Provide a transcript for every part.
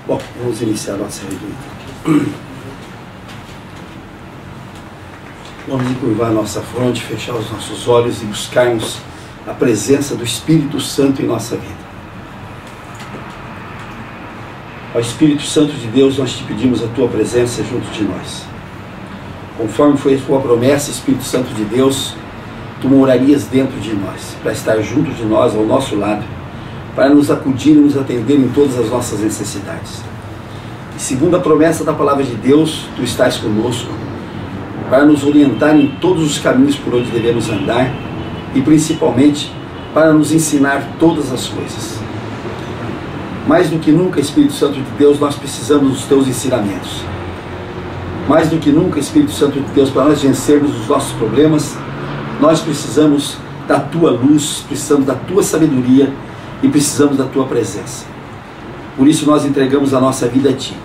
Bom, vamos iniciar a nossa reunião. Vamos encurvar a nossa fronte, fechar os nossos olhos e buscarmos a presença do Espírito Santo em nossa vida. Ó Espírito Santo de Deus, nós te pedimos a tua presença junto de nós. Conforme foi a tua promessa, Espírito Santo de Deus, tu morarias dentro de nós, para estar junto de nós, ao nosso lado, para nos acudir e nos atender em todas as nossas necessidades. E segundo a promessa da palavra de Deus, tu estás conosco, para nos orientar em todos os caminhos por onde devemos andar e principalmente para nos ensinar todas as coisas. Mais do que nunca, Espírito Santo de Deus, nós precisamos dos teus ensinamentos. Mais do que nunca, Espírito Santo de Deus, para nós vencermos os nossos problemas, nós precisamos da tua luz, precisamos da tua sabedoria e precisamos da tua presença. Por isso nós entregamos a nossa vida a ti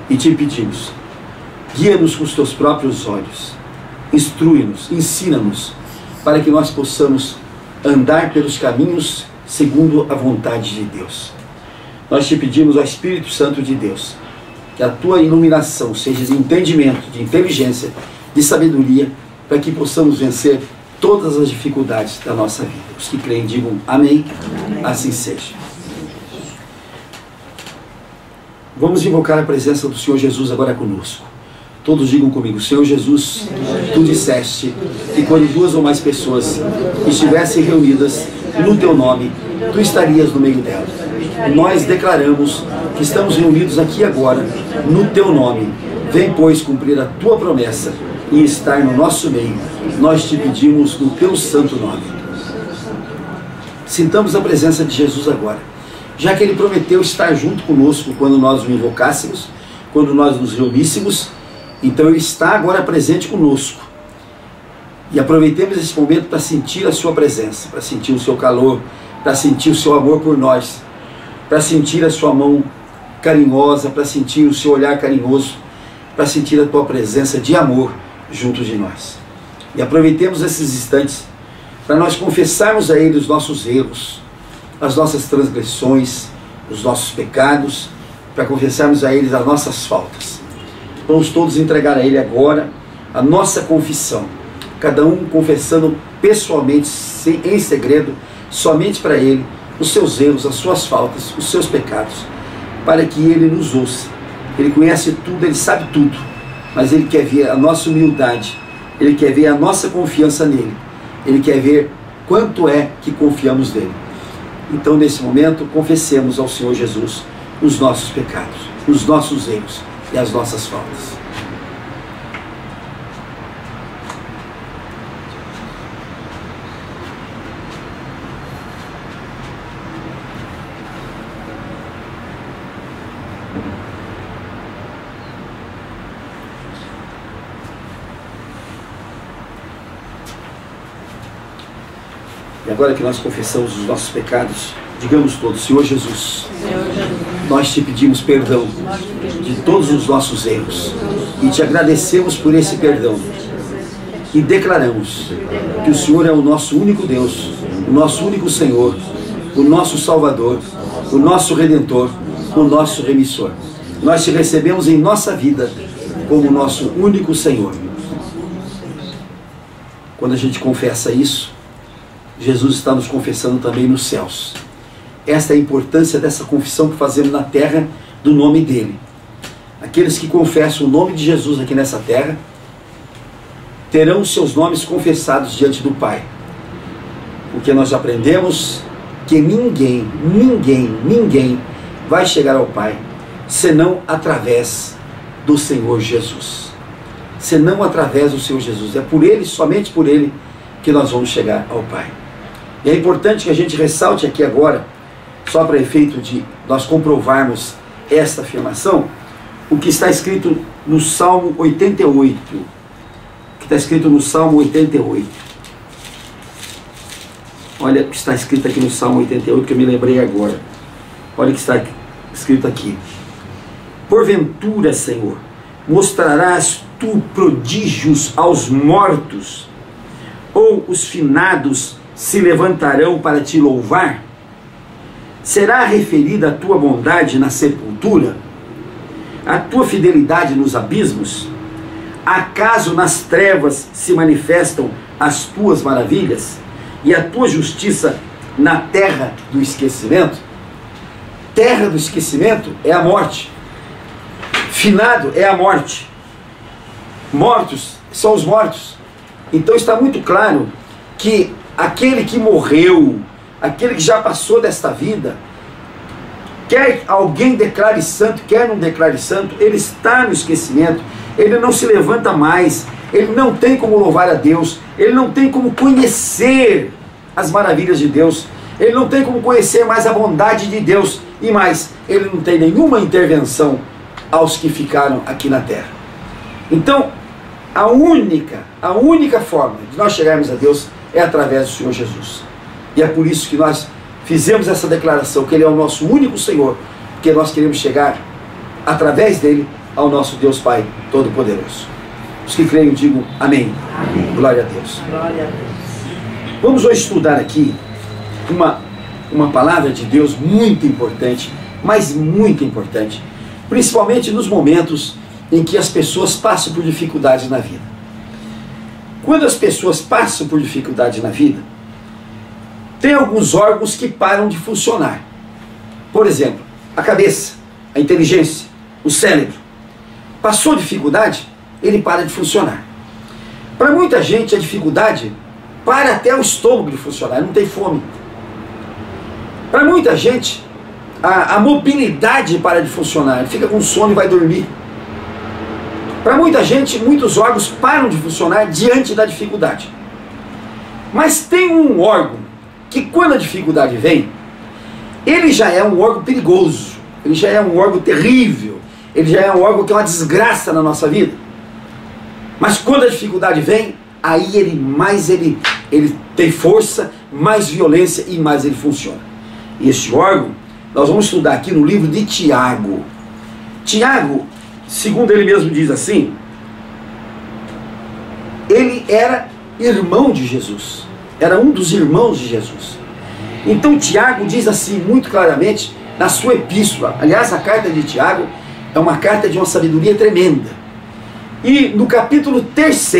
e te pedimos: guia-nos com os teus próprios olhos, instrui-nos, ensina-nos, para que nós possamos andar pelos caminhos segundo a vontade de Deus. Nós te pedimos, ó Espírito Santo de Deus, que a tua iluminação seja de entendimento, de inteligência, de sabedoria, para que possamos vencer todas as dificuldades da nossa vida. Os que creem digam amém, amém. Assim seja. Vamos invocar a presença do Senhor Jesus agora conosco. Todos digam comigo: Senhor Jesus, tu disseste que quando duas ou mais pessoas estivessem reunidas no teu nome, tu estarias no meio delas. Nós declaramos que estamos reunidos aqui agora no teu nome. Vem, pois, cumprir a tua promessa e estar no nosso meio. Nós te pedimos no teu santo nome. Sintamos a presença de Jesus agora, já que ele prometeu estar junto conosco quando nós o invocássemos, quando nós nos reuníssemos. Então ele está agora presente conosco. E aproveitemos esse momento para sentir a sua presença, para sentir o seu calor, para sentir o seu amor por nós, para sentir a sua mão carinhosa, para sentir o seu olhar carinhoso, para sentir a tua presença de amor junto de nós. E aproveitemos esses instantes para nós confessarmos a ele os nossos erros, as nossas transgressões, os nossos pecados, para confessarmos a ele as nossas faltas. Vamos todos entregar a ele agora a nossa confissão, cada um confessando pessoalmente, em segredo, somente para ele, os seus erros, as suas faltas, os seus pecados, para que ele nos ouça. Ele conhece tudo, ele sabe tudo, mas ele quer ver a nossa humildade, ele quer ver a nossa confiança nele, ele quer ver quanto é que confiamos nele. Então, nesse momento, confessemos ao Senhor Jesus os nossos pecados, os nossos erros e as nossas faltas. E agora que nós confessamos os nossos pecados, digamos todos: Senhor Jesus, nós te pedimos perdão de todos os nossos erros e te agradecemos por esse perdão. E declaramos que o Senhor é o nosso único Deus, o nosso único Senhor, o nosso Salvador, o nosso Redentor, o nosso Remissor. Nós te recebemos em nossa vida como nosso único Senhor. Quando a gente confessa isso, Jesus está nos confessando também nos céus. Esta é a importância dessa confissão que fazemos na terra do nome dele. Aqueles que confessam o nome de Jesus aqui nessa terra terão os seus nomes confessados diante do Pai. Porque nós aprendemos que ninguém vai chegar ao Pai senão através do Senhor Jesus. Senão através do Senhor Jesus. É por ele, somente por ele, que nós vamos chegar ao Pai. E é importante que a gente ressalte aqui agora, só para efeito de nós comprovarmos esta afirmação, o que está escrito no Salmo 88. O que está escrito no Salmo 88. Olha o que está escrito aqui no Salmo 88, que eu me lembrei agora. Olha o que está escrito aqui. Porventura, Senhor, mostrarás tu prodígios aos mortos, ou os finados se levantarão para te louvar? Será referida a tua bondade na sepultura? a tua fidelidade nos abismos? Acaso nas trevas se manifestam as tuas maravilhas e a tua justiça na terra do esquecimento? Terra do esquecimento é a morte. Finado é a morte. Mortos são os mortos. Então está muito claro que aquele que morreu, aquele que já passou desta vida, quer alguém declare santo, quer não declare santo, ele está no esquecimento, ele não se levanta mais, ele não tem como louvar a Deus, ele não tem como conhecer as maravilhas de Deus, ele não tem como conhecer mais a bondade de Deus, e mais, ele não tem nenhuma intervenção aos que ficaram aqui na terra. Então, a única forma de nós chegarmos a Deus é através do Senhor Jesus. E é por isso que nós fizemos essa declaração, que Ele é o nosso único Senhor, porque nós queremos chegar, através dEle, ao nosso Deus Pai Todo-Poderoso. Os que creem, digam amém. Amém. Glória a Deus. Glória a Deus. Vamos hoje estudar aqui uma palavra de Deus muito importante, mas muito importante, principalmente nos momentos em que as pessoas passam por dificuldades na vida. Quando as pessoas passam por dificuldade na vida, tem alguns órgãos que param de funcionar. Por exemplo, a cabeça, a inteligência, o cérebro. Passou dificuldade, ele para de funcionar. Para muita gente, a dificuldade para até o estômago de funcionar, não tem fome. Para muita gente, a mobilidade para de funcionar, ele fica com sono e vai dormir. Para muita gente, muitos órgãos param de funcionar diante da dificuldade. Mas tem um órgão que, quando a dificuldade vem, ele já é um órgão perigoso, ele já é um órgão terrível, ele já é um órgão que é uma desgraça na nossa vida. Mas quando a dificuldade vem, aí ele tem força, mais violência e mais ele funciona. E esse órgão, nós vamos estudar aqui no livro de Tiago. Tiago, segundo ele mesmo diz assim, ele era irmão de Jesus, era um dos irmãos de Jesus. Então Tiago diz assim muito claramente na sua epístola, aliás a carta de Tiago é uma carta de uma sabedoria tremenda. E no capítulo 3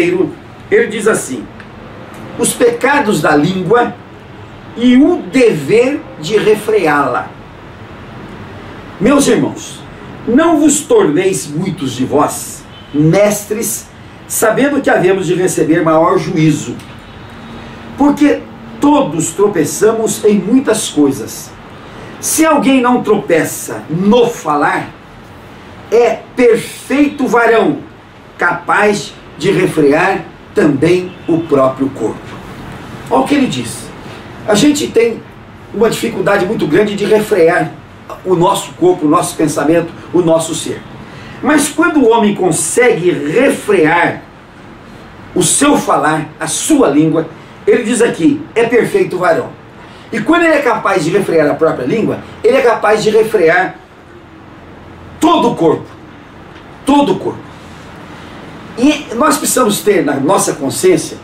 ele diz assim: os pecados da língua e o dever de refreá-la. Meus irmãos, não vos torneis muitos de vós mestres, sabendo que havemos de receber maior juízo. Porque todos tropeçamos em muitas coisas. Se alguém não tropeça no falar, é perfeito varão, capaz de refrear também o próprio corpo. Olha o que ele diz. A gente tem uma dificuldade muito grande de refrear o nosso corpo, o nosso pensamento, o nosso ser. Mas quando o homem consegue refrear o seu falar, a sua língua, ele diz aqui, é perfeito varão. E quando ele é capaz de refrear a própria língua, ele é capaz de refrear todo o corpo. Todo o corpo. E nós precisamos ter na nossa consciência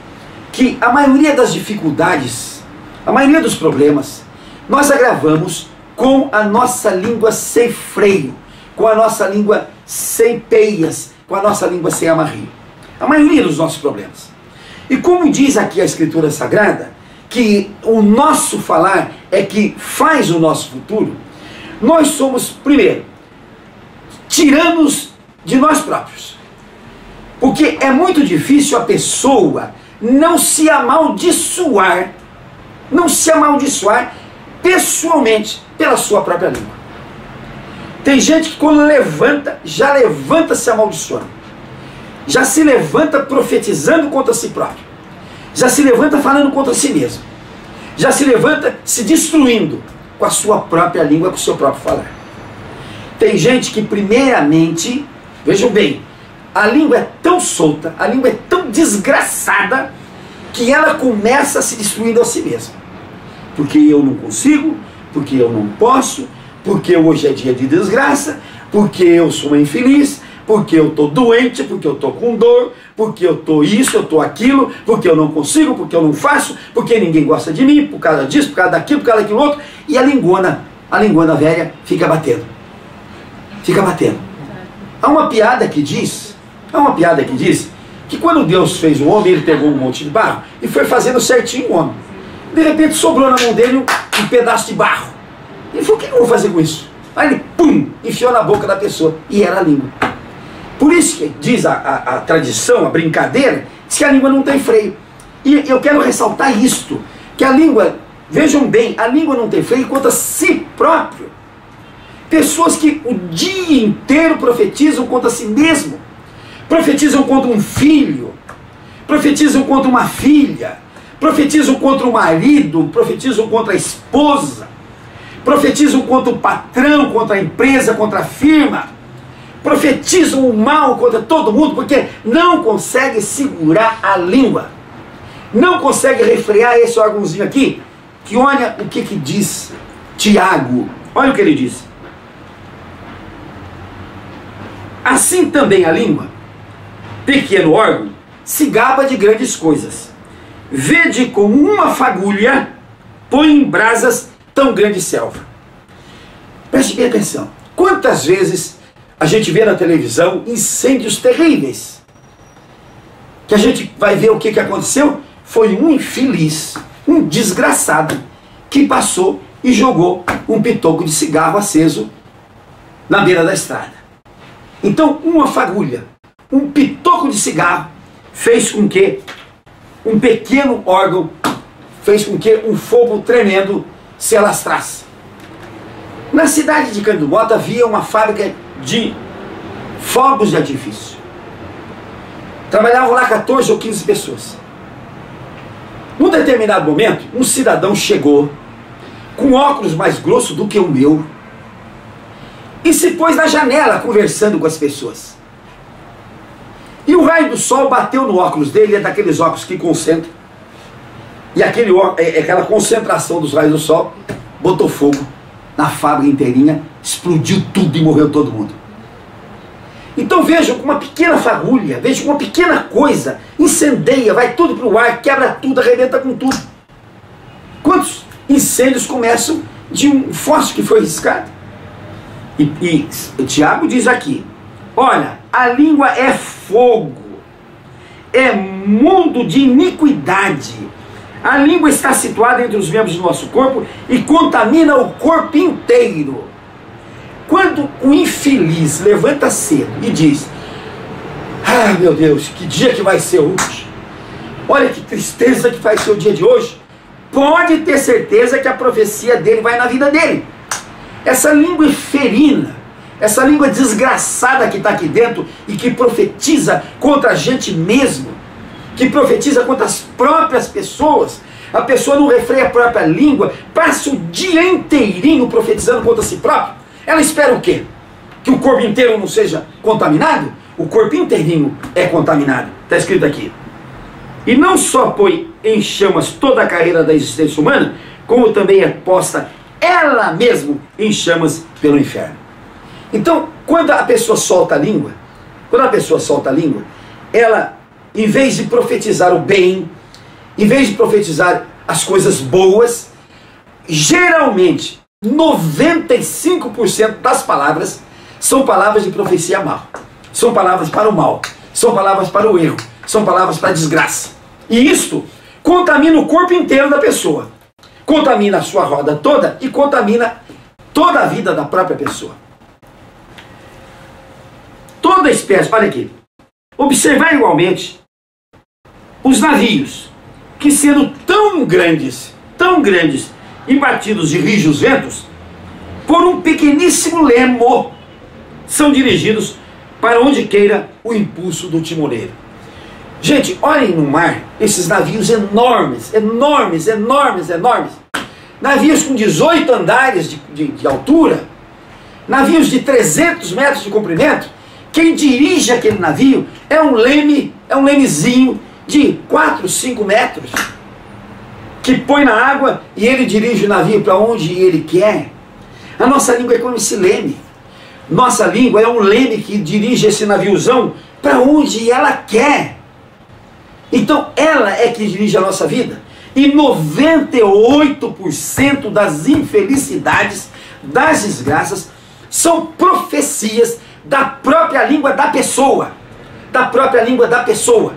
que a maioria das dificuldades, a maioria dos problemas, nós agravamos com a nossa língua sem freio, com a nossa língua sem peias, com a nossa língua sem amarrio. A maioria dos nossos problemas. E como diz aqui a Escritura Sagrada, que o nosso falar é que faz o nosso futuro, nós somos, primeiro, tiranos de nós próprios. Porque é muito difícil a pessoa não se amaldiçoar pessoalmente pela sua própria língua. Tem gente que quando levanta, já levanta se amaldiçoando. Já se levanta profetizando contra si próprio. Já se levanta falando contra si mesmo. Já se levanta se destruindo com a sua própria língua, com o seu próprio falar. Tem gente que primeiramente, vejam bem, a língua é tão solta, a língua é tão desgraçada, que ela começa se destruindo a si mesma. Porque eu não consigo, porque eu não posso, porque hoje é dia de desgraça, porque eu sou uma infeliz, porque eu estou doente, porque eu estou com dor, porque eu estou isso, eu estou aquilo, porque eu não consigo, porque eu não faço, porque ninguém gosta de mim, por causa disso, por causa daquilo, por causa daquilo outro, e a lingona velha fica batendo. Fica batendo. Há uma piada que diz que quando Deus fez o homem, ele pegou um monte de barro e foi fazendo certinho o homem. De repente sobrou na mão dele um pedaço de barro. Ele falou, o que eu vou fazer com isso? Aí ele, pum, enfiou na boca da pessoa, e era a língua. Por isso que diz a tradição, a brincadeira, diz que a língua não tem freio. E eu quero ressaltar isto, que a língua, vejam bem, a língua não tem freio contra si próprio. Pessoas que o dia inteiro profetizam contra si mesmo, profetizam contra um filho, profetizam contra uma filha, profetizam contra o marido, profetizam contra a esposa, profetizam contra o patrão, contra a empresa, contra a firma, profetizam o mal contra todo mundo, porque não consegue segurar a língua, não consegue refrear esse órgãozinho aqui, que olha o que diz Tiago, olha o que ele diz. Assim também a língua, pequeno órgão, se gaba de grandes coisas. Vede como uma fagulha põe em brasas tão grande selva. Preste bem atenção. Quantas vezes a gente vê na televisão incêndios terríveis? Que a gente vai ver o que aconteceu? Foi um infeliz, um desgraçado, que passou e jogou um pitoco de cigarro aceso na beira da estrada. Então, uma fagulha, um pitoco de cigarro, fez com que um pequeno órgão, fez com que um fogo tremendo se alastrasse. Na cidade de Cândido Mota havia uma fábrica de fogos de artifício. Trabalhavam lá 14 ou 15 pessoas. Num determinado momento, um cidadão chegou com óculos mais grosso do que o meu e se pôs na janela conversando com as pessoas. E o raio do sol bateu no óculos dele, é daqueles óculos que concentram. E aquela concentração dos raios do sol botou fogo na fábrica inteirinha, explodiu tudo e morreu todo mundo. Então vejam, com uma pequena fagulha, vejam, com uma pequena coisa, incendeia, vai tudo para o ar, quebra tudo, arrebenta com tudo. Quantos incêndios começam de um fósforo que foi riscado? E o Tiago diz aqui, olha, a língua é fogo, é mundo de iniquidade. A língua está situada entre os membros do nosso corpo e contamina o corpo inteiro. Quando o infeliz levanta cedo e diz, ah, meu Deus, que dia que vai ser hoje? Olha que tristeza que vai ser o dia de hoje. Pode ter certeza que a profecia dele vai na vida dele. Essa língua ferina, essa língua desgraçada que está aqui dentro e que profetiza contra a gente mesmo, que profetiza contra as próprias pessoas. A pessoa não refreia a própria língua, passa o dia inteirinho profetizando contra si próprio. Ela espera o quê? Que o corpo inteiro não seja contaminado? O corpo inteirinho é contaminado. Está escrito aqui. E não só põe em chamas toda a carreira da existência humana, como também é posta ela mesma em chamas pelo inferno. Então, quando a pessoa solta a língua, ela, em vez de profetizar o bem, em vez de profetizar as coisas boas, geralmente 95% das palavras são palavras de profecia mal. São palavras para o mal, são palavras para o erro, são palavras para a desgraça. E isto contamina o corpo inteiro da pessoa, contamina a sua roda toda e contamina toda a vida da própria pessoa. Toda espécie, olha aqui, observar igualmente os navios, que sendo tão grandes e batidos de rijos ventos, por um pequeníssimo lemo, são dirigidos para onde queira o impulso do timoneiro. Gente, olhem no mar, esses navios enormes, navios com 18 andares de altura, navios de 300 metros de comprimento. Quem dirige aquele navio é um lemezinho de 4, 5 metros, que põe na água e ele dirige o navio para onde ele quer. A nossa língua é como esse leme. Nossa língua é um leme que dirige esse naviozão para onde ela quer. Então ela é que dirige a nossa vida. E 98% das infelicidades, das desgraças, são profecias da própria língua da pessoa. Da própria língua da pessoa.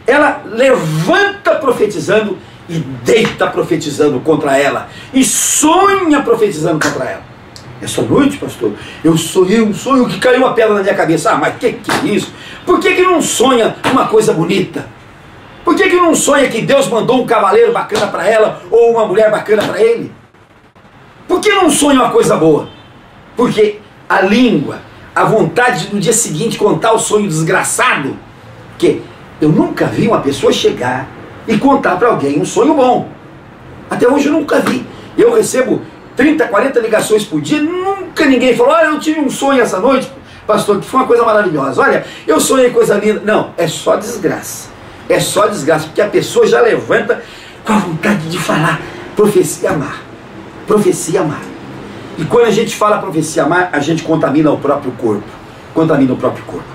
Ela levanta profetizando e deita profetizando contra ela. E sonha profetizando contra ela. Essa noite, pastor, eu sonhei um sonho que caiu uma pedra na minha cabeça. Ah, mas que é isso? Por que não sonha uma coisa bonita? Por que não sonha que Deus mandou um cavaleiro bacana para ela ou uma mulher bacana para ele? Por que não sonha uma coisa boa? Porque a língua, a vontade de no dia seguinte contar o sonho desgraçado, porque eu nunca vi uma pessoa chegar e contar para alguém um sonho bom. Até hoje eu nunca vi. Eu recebo 30, 40 ligações por dia, nunca ninguém falou: olha, eu tive um sonho essa noite, pastor, que foi uma coisa maravilhosa. Olha, eu sonhei coisa linda. Não, é só desgraça. É só desgraça, porque a pessoa já levanta com a vontade de falar profecia amar. Profecia amar. E quando a gente fala profecia amar, a gente contamina o próprio corpo. Contamina o próprio corpo.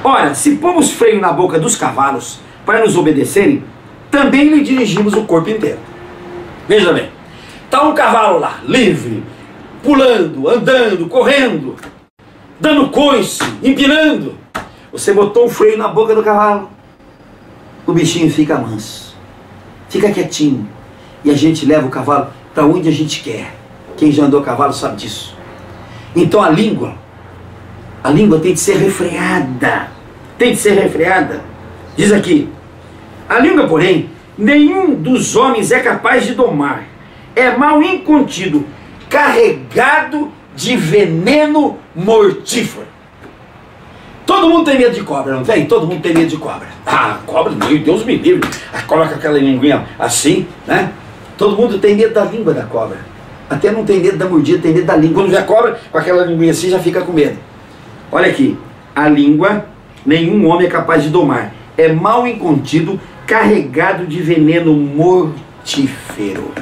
Ora, se pomos freio na boca dos cavalos para nos obedecerem, também lhe dirigimos o corpo inteiro. Veja bem, está um cavalo lá, livre, pulando, andando, correndo, dando coice, empinando. Você botou um freio na boca do cavalo, o bichinho fica manso, fica quietinho, e a gente leva o cavalo para onde a gente quer. Quem já andou a cavalo sabe disso. Então a língua tem de ser refreada. Tem de ser refreada. Diz aqui: a língua, porém, nenhum dos homens é capaz de domar. É mal incontido, carregado de veneno mortífero. Todo mundo tem medo de cobra, não tem? Todo mundo tem medo de cobra. Ah, cobra, meu Deus me livre. A cobra com aquela linguinha assim, né? Todo mundo tem medo da língua da cobra. Até não tem medo da mordida, tem medo da língua. Quando vê a cobra com aquela linguinha assim, já fica com medo. Olha aqui. A língua, nenhum homem é capaz de domar. É mal incontido, carregado de veneno mortífero.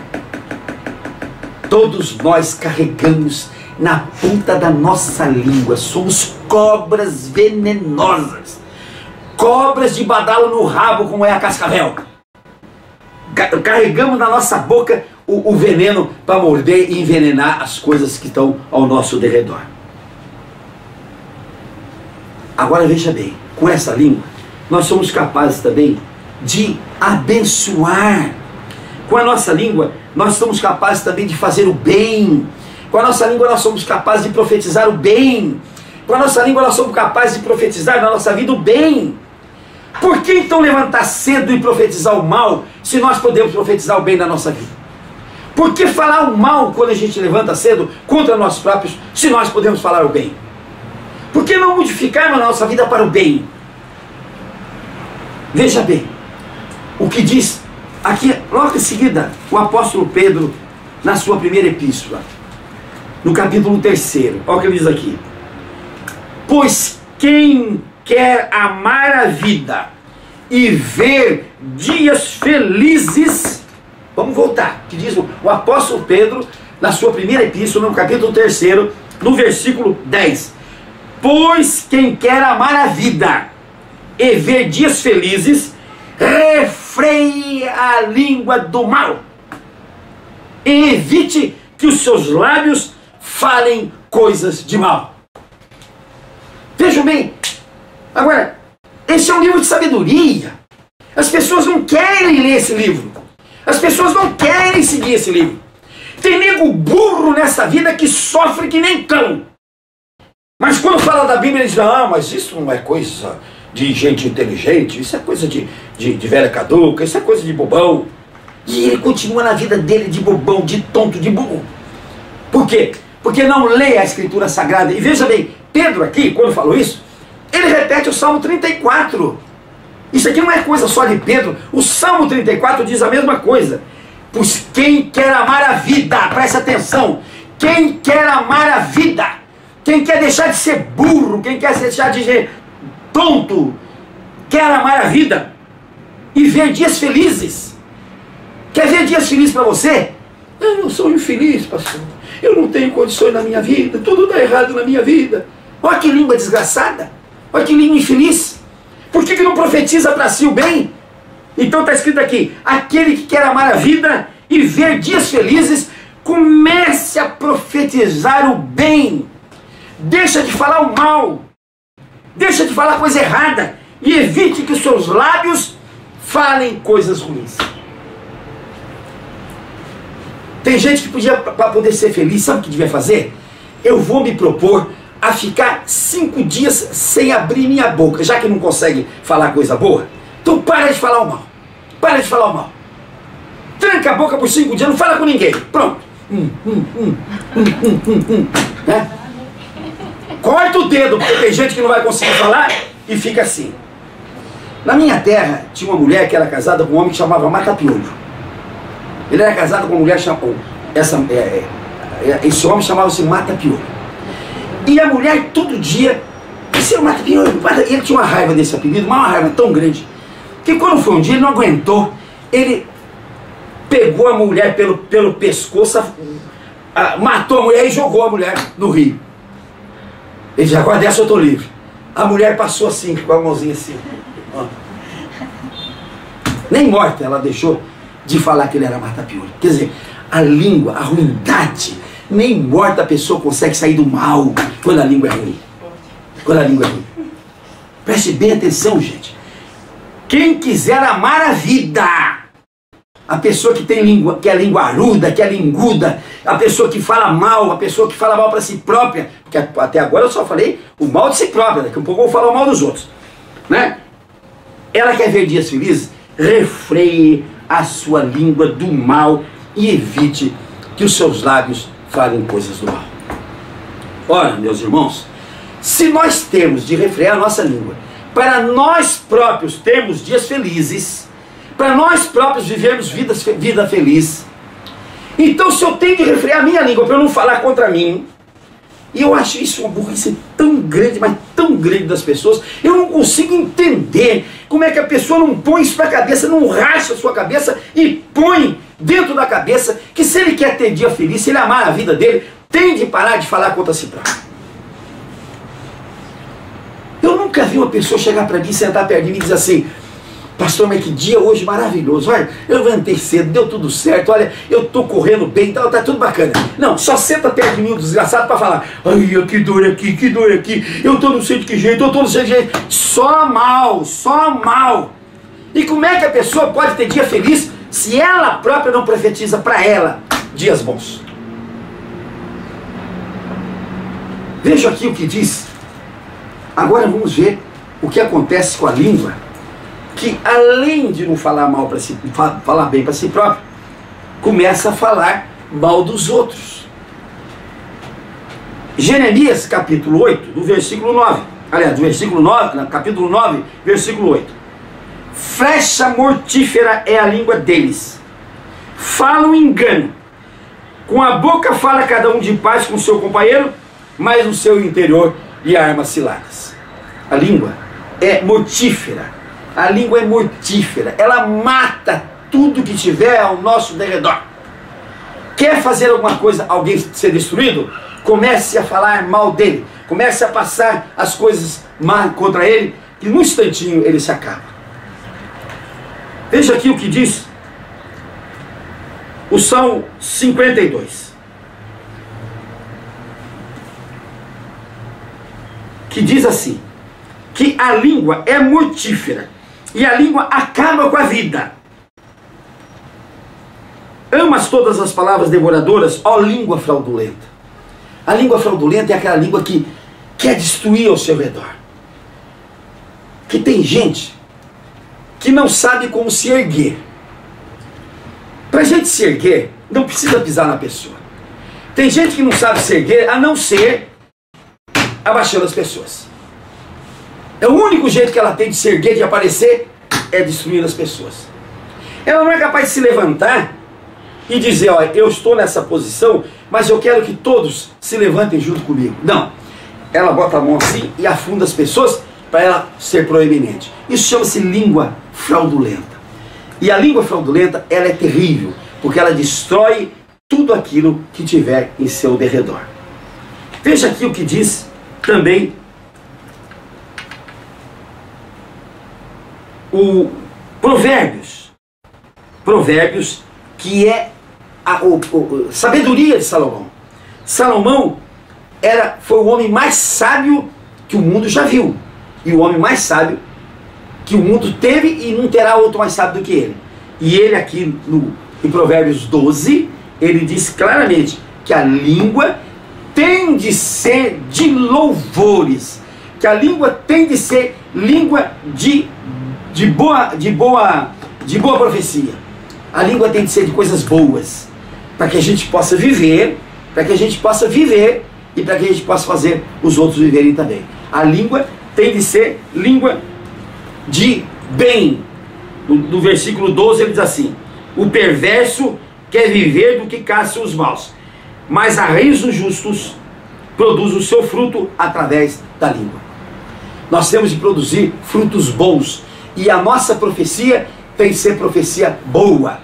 Todos nós carregamos na ponta da nossa língua. Somos cobras venenosas. Cobras de badalo no rabo, como é a cascavel. Carregamos na nossa boca o veneno para morder e envenenar as coisas que estão ao nosso derredor. Agora veja bem, com essa língua, nós somos capazes também de abençoar. Com a nossa língua, nós somos capazes também de fazer o bem. Com a nossa língua, nós somos capazes de profetizar o bem. Com a nossa língua, nós somos capazes de profetizar na nossa vida o bem. Por que então levantar cedo e profetizar o mal, se nós podemos profetizar o bem na nossa vida? Por que falar o mal quando a gente levanta cedo contra nós próprios, se nós podemos falar o bem? Por que não modificarmos a nossa vida para o bem? Veja bem, o que diz aqui, logo em seguida, o apóstolo Pedro, na sua primeira epístola, no capítulo 3, olha o que ele diz aqui: pois quem quer amar a vida e ver dias felizes, vamos voltar, que diz o apóstolo Pedro, na sua primeira epístola, no capítulo 3, no versículo 10, pois quem quer amar a vida e ver dias felizes, refreie a língua do mal, e evite que os seus lábios falem coisas de mal. Vejam bem, agora, esse é um livro de sabedoria. As pessoas não querem ler esse livro. As pessoas não querem seguir esse livro. Tem nego burro nessa vida que sofre que nem cão. Mas quando fala da Bíblia, ele diz: ah, mas isso não é coisa de gente inteligente, isso é coisa de velha caduca, isso é coisa de bobão. E ele continua na vida dele de bobão, de tonto, de burro. Por quê? Porque não lê a Escritura Sagrada. E veja bem, Pedro aqui, quando falou isso, ele repete o Salmo 34. Isso aqui não é coisa só de Pedro. O Salmo 34 diz a mesma coisa. Pois quem quer amar a vida, preste atenção, quem quer amar a vida, quem quer deixar de ser burro, quem quer deixar de ser tonto, quer amar a vida e ver dias felizes. Quer ver dias felizes para você? Eu sou infeliz, pastor. Eu não tenho condições na minha vida, tudo dá errado na minha vida. Olha que língua desgraçada. Olha que língua infeliz. Por que não profetiza para si o bem? Então está escrito aqui: aquele que quer amar a vida e ver dias felizes, comece a profetizar o bem. Deixa de falar o mal. Deixa de falar coisa errada. E evite que os seus lábios falem coisas ruins. Tem gente que podia, para poder ser feliz, sabe o que devia fazer? Eu vou me propor a ficar 5 dias sem abrir minha boca, já que não consegue falar coisa boa. Então para de falar o mal. Para de falar o mal. Tranca a boca por 5 dias, não fala com ninguém. Pronto. Né? Corta o dedo, porque tem gente que não vai conseguir falar e fica assim. Na minha terra, tinha uma mulher que era casada com um homem que chamava Mata-Piolho. Ele era casado com uma mulher chamada... Esse homem chamava-se Mata-Piolho. E a mulher todo dia... Esse é o Mata-Piolho. Ele tinha uma raiva desse apelido, mas uma raiva tão grande, que quando foi um dia ele não aguentou. Ele pegou a mulher pelo pescoço, matou a mulher e jogou a mulher no rio. Ele disse, agora dessa eu estou livre. A mulher passou assim, com a mãozinha assim. Ó. Nem morta ela deixou de falar que ele era Mata-Piolho. Quer dizer, a língua, a ruindade, nem morta a pessoa consegue sair do mal quando a língua é ruim. Quando a língua é ruim. Preste bem atenção, gente. Quem quiser amar a vida, a pessoa que tem língua, que é linguaruda, que é linguda, a pessoa que fala mal, a pessoa que fala mal para si própria, porque até agora eu só falei o mal de si própria, daqui a pouco eu vou falar o mal dos outros, né? Ela quer ver dias felizes? Refreie a sua língua do mal e evite que os seus lábios falem coisas do mal. Ora, meus irmãos, se nós temos de refrear a nossa língua para nós próprios termos dias felizes, para nós próprios vivermos vida feliz, então se eu tenho de refrear a minha língua para eu não falar contra mim, e eu acho isso uma burrice tão grande, mas tão grande das pessoas, eu não consigo entender como é que a pessoa não põe isso na cabeça, não racha a sua cabeça e põe dentro da cabeça que se ele quer ter dia feliz, se ele amar a vida dele, tem de parar de falar contra si próprio. Eu nunca vi uma pessoa chegar para mim, sentar perto de mim e dizer assim, pastor, mas que dia hoje maravilhoso, olha, eu levantei cedo, deu tudo certo, olha, eu estou correndo bem, tá tudo bacana. Não, só senta perto de mim, o desgraçado, para falar, ai, que dor aqui, eu estou não sei de que jeito, eu estou não sei de que jeito. Só mal, só mal. E como é que a pessoa pode ter dia feliz se ela própria não profetiza para ela dias bons? Veja aqui o que diz. Agora vamos ver o que acontece com a língua, que além de não falar mal para si, falar bem para si próprio, começa a falar mal dos outros. Jeremias capítulo 8, do versículo 9. Aliás, do versículo 9, capítulo 9, versículo 8. Flecha mortífera é a língua deles. Falam engano. Com a boca fala cada um de paz com seu companheiro, mas no seu interior lhe armas ciladas. A língua é mortífera. A língua é mortífera. Ela mata tudo que tiver ao nosso derredor. Quer fazer alguma coisa, alguém ser destruído? Comece a falar mal dele. Comece a passar as coisas mal contra ele, que num instantinho ele se acaba. Veja aqui o que diz o Salmo 52. Que diz assim, que a língua é mortífera e a língua acaba com a vida. Amas todas as palavras devoradoras, ó língua fraudulenta. A língua fraudulenta é aquela língua que quer destruir ao seu redor. Que tem gente que não sabe como se erguer. Para a gente se erguer, não precisa pisar na pessoa. Tem gente que não sabe se erguer, a não ser abaixando as pessoas. É o único jeito que ela tem de se erguer, de aparecer, é destruir as pessoas. Ela não é capaz de se levantar e dizer, olha, eu estou nessa posição, mas eu quero que todos se levantem junto comigo. Não. Ela bota a mão assim e afunda as pessoas para ela ser proeminente. Isso chama-se língua fraudulenta. E a língua fraudulenta, ela é terrível, porque ela destrói tudo aquilo que tiver em seu derredor. Veja aqui o que diz também o Provérbios. Provérbios, que é a sabedoria de Salomão. Salomão foi o homem mais sábio que o mundo já viu. E o homem mais sábio que o mundo teve, e não terá outro mais sábio do que ele. E ele aqui em Provérbios 12, ele diz claramente que a língua tem de ser de louvores, que a língua tem de ser língua de boa profecia. A língua tem de ser de coisas boas, para que a gente possa viver, e para que a gente possa fazer os outros viverem também. A língua tem de ser língua de bem. No versículo 12 ele diz assim: o perverso quer viver do que caça os maus, mas a raiz dos justos produz o seu fruto através da língua. Nós temos de produzir frutos bons, e a nossa profecia tem que ser profecia boa.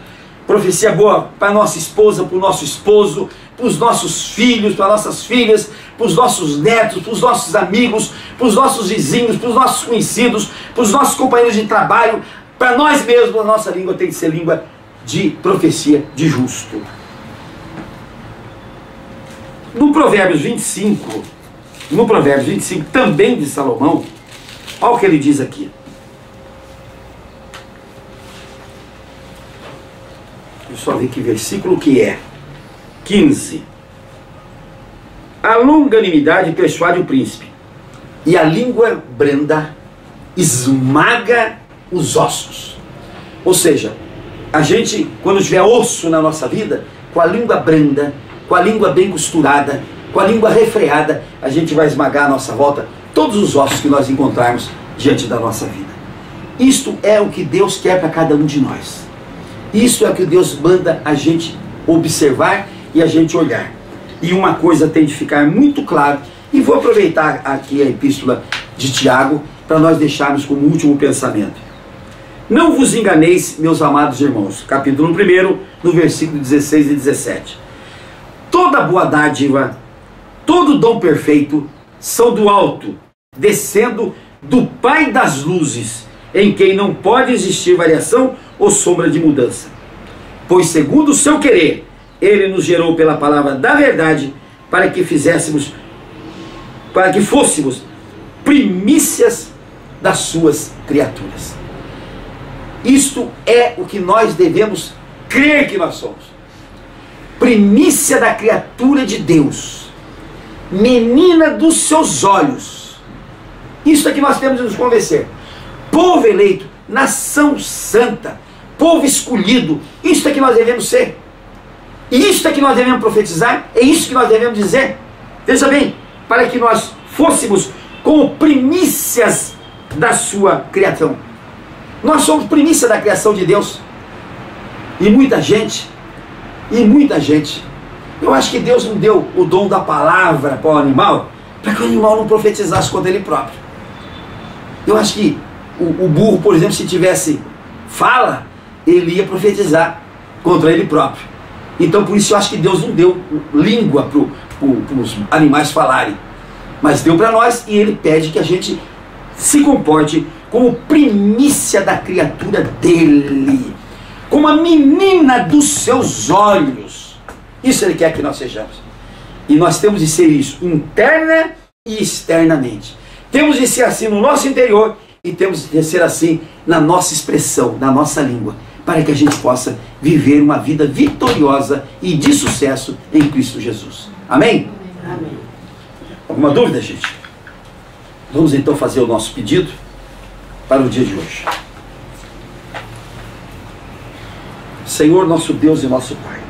Profecia boa para nossa esposa, para o nosso esposo, para os nossos filhos, para nossas filhas, para os nossos netos, para os nossos amigos, para os nossos vizinhos, para os nossos conhecidos, para os nossos companheiros de trabalho. Para nós mesmos, a nossa língua tem que ser língua de profecia de justo. No Provérbios 25, também de Salomão, olha o que ele diz aqui. Deixa eu só ver que versículo que é. 15. A longanimidade persuade o príncipe, e a língua branda esmaga os ossos. Ou seja, a gente, quando tiver osso na nossa vida, com a língua branda, com a língua bem costurada, com a língua refreada, a gente vai esmagar à nossa volta todos os ossos que nós encontrarmos diante da nossa vida. Isto é o que Deus quer para cada um de nós. Isso é o que Deus manda a gente observar e a gente olhar. E uma coisa tem de ficar muito clara, e vou aproveitar aqui a epístola de Tiago para nós deixarmos como último pensamento. Não vos enganeis, meus amados irmãos, capítulo 1, no versículo 16 e 17. Toda boa dádiva, todo dom perfeito são do alto, descendo do Pai das luzes, em quem não pode existir variação ou sombra de mudança. Pois segundo o seu querer, ele nos gerou pela palavra da verdade, para que fôssemos primícias das suas criaturas. Isto é o que nós devemos crer que nós somos. Primícia da criatura de Deus, menina dos seus olhos. Isso é que nós temos de nos convencer. Povo eleito, nação santa, povo escolhido. Isso é que nós devemos ser. Isso é que nós devemos profetizar. É isso que nós devemos dizer. Veja bem, para que nós fôssemos como primícias da sua criação. Nós somos primícia da criação de Deus. E muita gente, eu acho que Deus não deu o dom da palavra para o animal, para que o animal não profetizasse contra ele próprio. Eu acho que o burro, por exemplo, se tivesse fala, ele ia profetizar contra ele próprio. Então por isso eu acho que Deus não deu língua para os animais falarem, mas deu para nós, e ele pede que a gente se comporte como primícia da criatura dele, como a menina dos seus olhos. Isso ele quer que nós sejamos. E nós temos de ser isso, interna e externamente. Temos de ser assim no nosso interior, e temos de ser assim na nossa expressão, na nossa língua, para que a gente possa viver uma vida vitoriosa e de sucesso em Cristo Jesus. Amém? Amém. Alguma dúvida, gente? Vamos então fazer o nosso pedido para o dia de hoje. Senhor, nosso Deus e nosso Pai,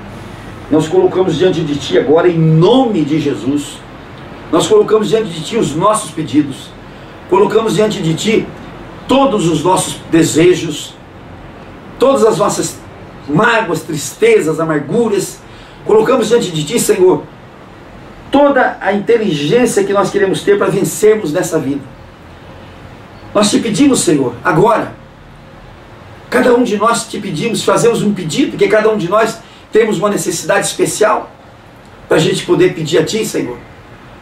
nós colocamos diante de Ti agora, em nome de Jesus, nós colocamos diante de Ti os nossos pedidos, colocamos diante de Ti todos os nossos desejos, todas as nossas mágoas, tristezas, amarguras. Colocamos diante de Ti, Senhor, toda a inteligência que nós queremos ter para vencermos nessa vida. Nós Te pedimos, Senhor, agora, cada um de nós Te pedimos, fazemos um pedido, porque cada um de nós temos uma necessidade especial para a gente poder pedir a Ti, Senhor.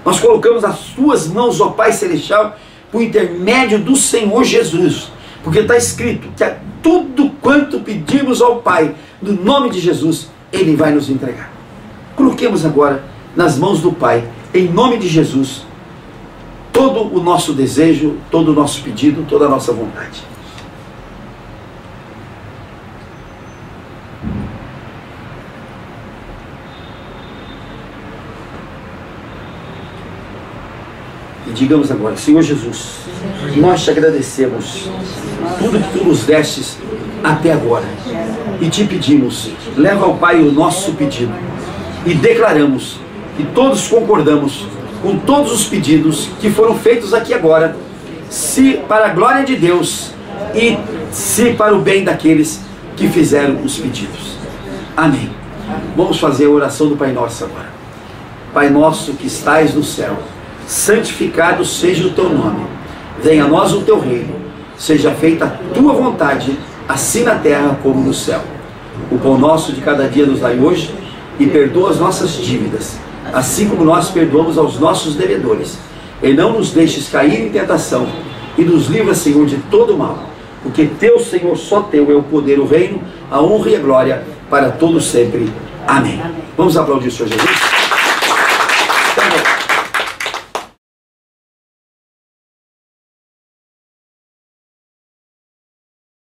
Nós colocamos as Tuas mãos, ó Pai Celestial, por intermédio do Senhor Jesus, porque está escrito que tudo quanto pedirmos ao Pai, no nome de Jesus, Ele vai nos entregar. Coloquemos agora nas mãos do Pai em nome de Jesus, todo o nosso desejo, todo o nosso pedido, toda a nossa vontade. E digamos agora: Senhor Jesus, nós te agradecemos tudo que tu nos destes até agora, e te pedimos, leva ao Pai o nosso pedido, e declaramos que todos concordamos com todos os pedidos que foram feitos aqui agora, se para a glória de Deus e se para o bem daqueles que fizeram os pedidos. Amém. Vamos fazer a oração do Pai Nosso agora. Pai nosso que estais no céu, santificado seja o teu nome, venha a nós o teu reino, seja feita a tua vontade, assim na terra como no céu. O pão nosso de cada dia nos dai hoje, e perdoa as nossas dívidas, assim como nós perdoamos aos nossos devedores. E não nos deixes cair em tentação, e nos livra, Senhor, de todo mal, porque teu, Senhor, só teu é o poder, o reino, a honra e a glória para todos sempre. Amém. Vamos aplaudir o Senhor Jesus.